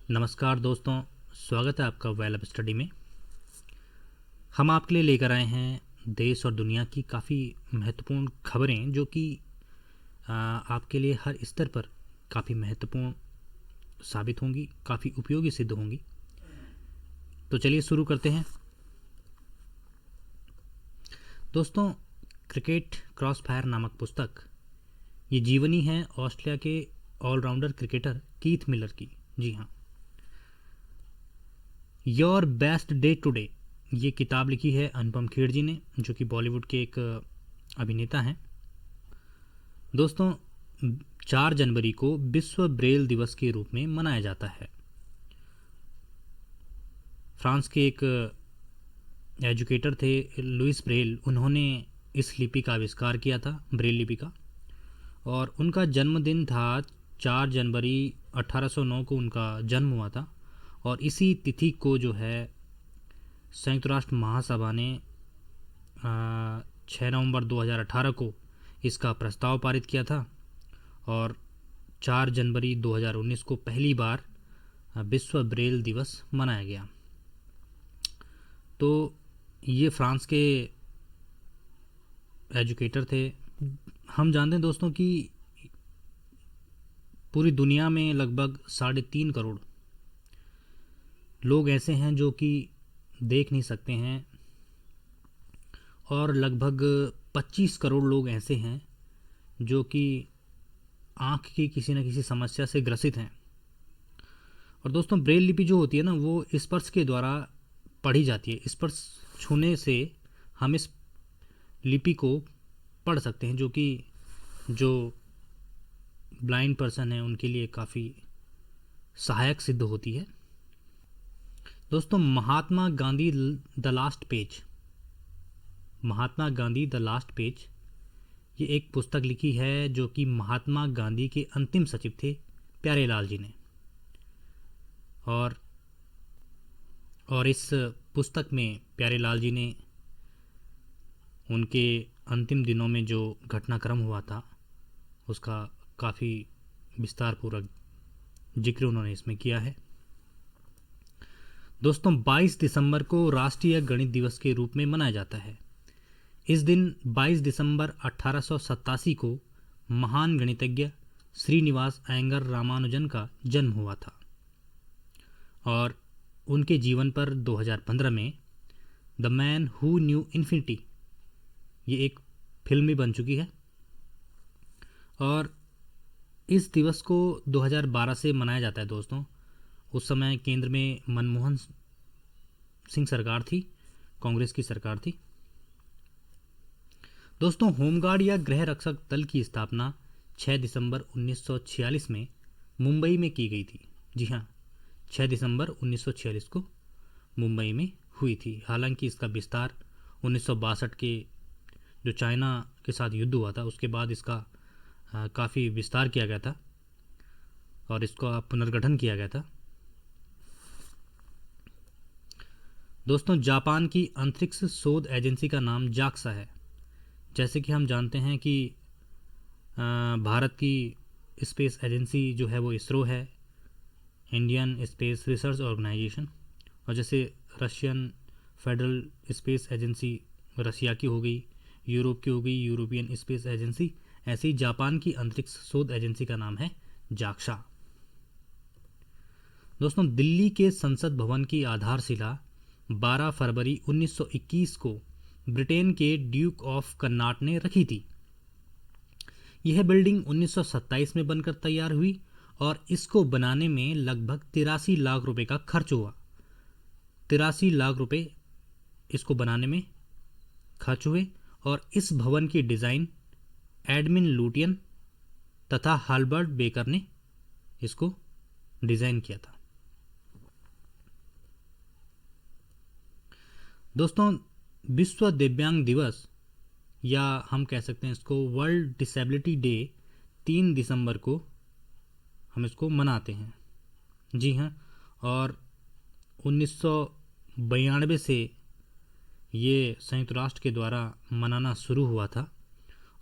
नमस्कार दोस्तों, स्वागत है आपका वेल अप स्टडी में। हम आपके लिए लेकर आए हैं देश और दुनिया की काफ़ी महत्वपूर्ण खबरें जो कि आपके लिए हर स्तर पर काफ़ी महत्वपूर्ण साबित होंगी, काफ़ी उपयोगी सिद्ध होंगी। तो चलिए शुरू करते हैं। दोस्तों, क्रिकेट क्रॉस फायर नामक पुस्तक ये जीवनी है ऑस्ट्रेलिया के ऑलराउंडर क्रिकेटर कीथ मिलर की। जी हाँ, योर बेस्ट डे टुडे ये किताब लिखी है अनुपम खेर जी ने, जो कि बॉलीवुड के एक अभिनेता हैं। दोस्तों, 4 जनवरी को विश्व ब्रेल दिवस के रूप में मनाया जाता है। फ्रांस के एक एजुकेटर थे लुइस ब्रेल, उन्होंने इस लिपि का आविष्कार किया था, ब्रेल लिपि का, और उनका जन्मदिन था 4 जनवरी 1809 को उनका जन्म हुआ था। और इसी तिथि को जो है संयुक्त राष्ट्र महासभा ने 6 नवंबर 2018 को इसका प्रस्ताव पारित किया था और 4 जनवरी 2019 को पहली बार विश्व ब्रेल दिवस मनाया गया। तो ये फ्रांस के एजुकेटर थे। हम जानते हैं दोस्तों कि पूरी दुनिया में लगभग 3.5 करोड़ लोग ऐसे हैं जो कि देख नहीं सकते हैं और लगभग 25 करोड़ लोग ऐसे हैं जो कि आँख की किसी न किसी समस्या से ग्रसित हैं। और दोस्तों, ब्रेल लिपि जो होती है ना, वो स्पर्श के द्वारा पढ़ी जाती है। स्पर्श छूने से हम इस लिपि को पढ़ सकते हैं, जो कि जो ब्लाइंड पर्सन है उनके लिए काफ़ी सहायक सिद्ध होती है। दोस्तों, Mahatma Gandhi the last page, Mahatma Gandhi the last page ये एक पुस्तक लिखी है जो कि महात्मा गांधी के अंतिम सचिव थे प्यारेलाल जी ने। और इस पुस्तक में प्यारेलाल जी ने उनके अंतिम दिनों में जो घटनाक्रम हुआ था उसका काफ़ी विस्तारपूर्वक जिक्र उन्होंने इसमें किया है। दोस्तों, 22 दिसंबर को राष्ट्रीय गणित दिवस के रूप में मनाया जाता है। इस दिन 22 दिसंबर 1887 को महान गणितज्ञ श्रीनिवास अयंगार रामानुजन का जन्म हुआ था और उनके जीवन पर 2015 में the man who knew infinity ये एक फिल्म भी बन चुकी है। और इस दिवस को 2012 से मनाया जाता है। दोस्तों, उस समय केंद्र में मनमोहन सिंह सरकार थी, कांग्रेस की सरकार थी। दोस्तों, होमगार्ड या गृह रक्षक दल की स्थापना 6 दिसंबर 1946 में मुंबई में की गई थी। जी हाँ, 6 दिसंबर 1946 को मुंबई में हुई थी। हालांकि इसका विस्तार 1962 के जो चाइना के साथ युद्ध हुआ था उसके बाद इसका काफ़ी विस्तार किया गया था और इसका पुनर्गठन किया गया था। दोस्तों, जापान की अंतरिक्ष शोध एजेंसी का नाम जाक्सा है। जैसे कि हम जानते हैं कि भारत की स्पेस एजेंसी जो है वो इसरो है, इंडियन स्पेस रिसर्च ऑर्गेनाइजेशन। और जैसे Russian federal space agency Russia की हो गई, यूरोप की हो गई यूरोपियन स्पेस एजेंसी, ऐसे ही जापान की अंतरिक्ष शोध एजेंसी का नाम है जाक्सा। दोस्तों, दिल्ली के संसद भवन की आधारशिला 12 फरवरी 1921 को ब्रिटेन के ड्यूक ऑफ कर्नाट ने रखी थी। यह बिल्डिंग 1927 में बनकर तैयार हुई और इसको बनाने में लगभग 83 लाख रुपए का खर्च हुआ। 83 लाख रुपए इसको बनाने में खर्च हुए और इस भवन की डिज़ाइन एडमिन लुटियन तथा हल्बर्ट बेकर ने इसको डिज़ाइन किया था। दोस्तों, विश्व दिव्यांग दिवस या हम कह सकते हैं इसको वर्ल्ड डिसेबिलिटी डे 3 दिसंबर को हम इसको मनाते हैं। जी हाँ, और 1992 से ये संयुक्त राष्ट्र के द्वारा मनाना शुरू हुआ था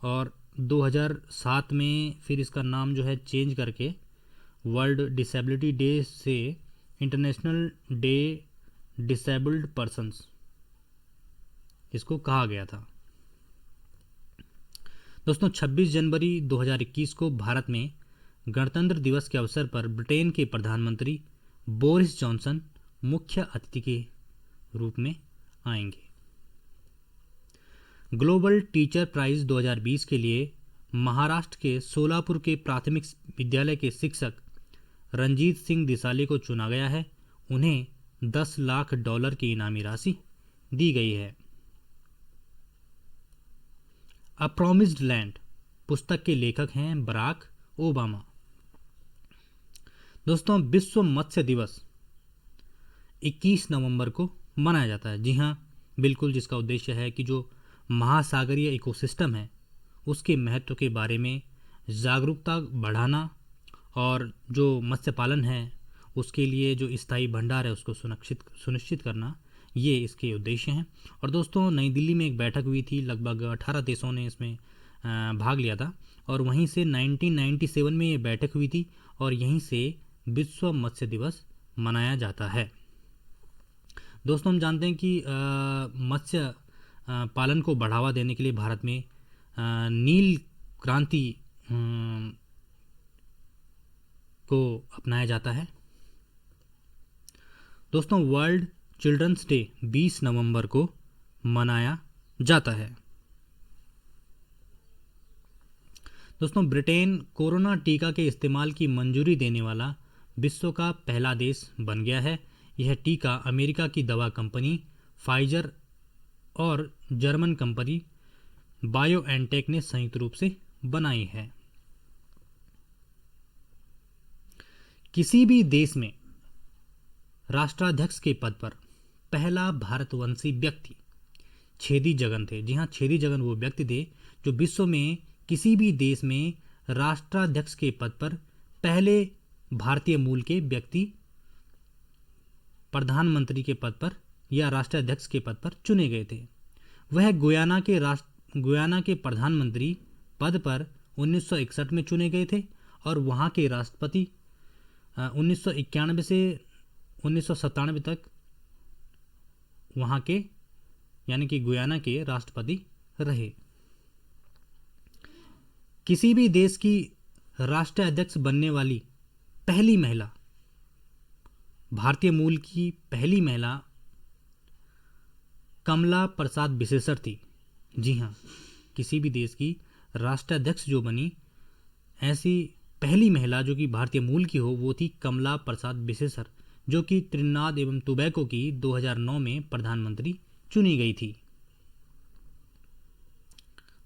और 2007 में फिर इसका नाम जो है चेंज करके वर्ल्ड डिसेबिलिटी डे से इंटरनेशनल डे डिसेबल्ड पर्सन्स इसको कहा गया था। दोस्तों 26 जनवरी 2021 को भारत में गणतंत्र दिवस के अवसर पर ब्रिटेन के प्रधानमंत्री बोरिस जॉनसन मुख्य अतिथि के रूप में आएंगे। ग्लोबल टीचर प्राइज 2020 के लिए महाराष्ट्र के सोलापुर के प्राथमिक विद्यालय के शिक्षक रंजीत सिंह दिसाली को चुना गया है। उन्हें $10 लाख की इनामी राशि दी गई है। अ प्रॉमिस्ड लैंड पुस्तक के लेखक हैं बराक ओबामा। दोस्तों विश्व मत्स्य दिवस 21 नवंबर को मनाया जाता है। जी हाँ, बिल्कुल, जिसका उद्देश्य है कि जो महासागरीय इकोसिस्टम है उसके महत्व के बारे में जागरूकता बढ़ाना और जो मत्स्य पालन है उसके लिए जो स्थायी भंडार है उसको सुनिश्चित करना, ये इसके उद्देश्य हैं। और दोस्तों नई दिल्ली में एक बैठक हुई थी, लगभग 18 देशों ने इसमें भाग लिया था और वहीं से 1997 में ये बैठक हुई थी और यहीं से विश्व मत्स्य दिवस मनाया जाता है। दोस्तों हम जानते हैं कि मत्स्य पालन को बढ़ावा देने के लिए भारत में नील क्रांति को अपनाया जाता है। दोस्तों वर्ल्ड चिल्ड्रंस डे 20 नवंबर को मनाया जाता है। दोस्तों ब्रिटेन कोरोना टीका के इस्तेमाल की मंजूरी देने वाला विश्व का पहला देश बन गया है। यह टीका अमेरिका की दवा कंपनी फाइजर और जर्मन कंपनी बायोएनटेक ने संयुक्त रूप से बनाई है। किसी भी देश में राष्ट्राध्यक्ष के पद पर पहला भारतवंशी व्यक्ति छेदी जगन थे। जी हाँ, छेदी जगन वो व्यक्ति थे जो विश्व में किसी भी देश में राष्ट्राध्यक्ष के पद पर पहले भारतीय मूल के व्यक्ति प्रधानमंत्री के पद पर या राष्ट्राध्यक्ष के पद पर चुने गए थे। वह गुयाना के प्रधानमंत्री पद पर 1961 में चुने गए थे और वहाँ के राष्ट्रपति 1991 से 1997 तक वहाँ के यानी कि गुयाना के राष्ट्रपति रहे। किसी भी देश की राष्ट्राध्यक्ष बनने वाली पहली महिला, भारतीय मूल की पहली महिला कमला प्रसाद बिसेसर थी। जी हाँ, किसी भी देश की राष्ट्राध्यक्ष जो बनी ऐसी पहली महिला जो कि भारतीय मूल की हो वो थी कमला प्रसाद बिसेसर, जो कि त्रिनाद एवं टोबैको की 2009 में प्रधानमंत्री चुनी गई थी।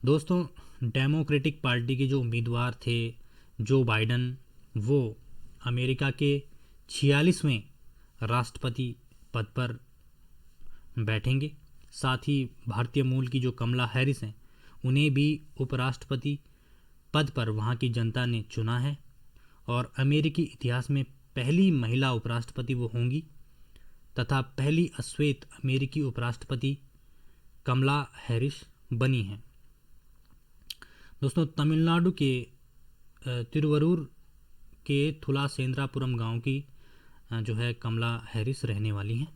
दोस्तों डेमोक्रेटिक पार्टी के जो उम्मीदवार थे जो बाइडन, वो अमेरिका के 46वें राष्ट्रपति पद पर बैठेंगे। साथ ही भारतीय मूल की जो कमला हैरिस हैं उन्हें भी उपराष्ट्रपति पद पर वहाँ की जनता ने चुना है और अमेरिकी इतिहास में पहली महिला उपराष्ट्रपति वो होंगी तथा पहली अश्वेत अमेरिकी उपराष्ट्रपति कमला हैरिस बनी हैं। दोस्तों तमिलनाडु के तिरुवरूर के थुलासेंद्रापुरम गांव की जो है कमला हैरिस रहने वाली हैं।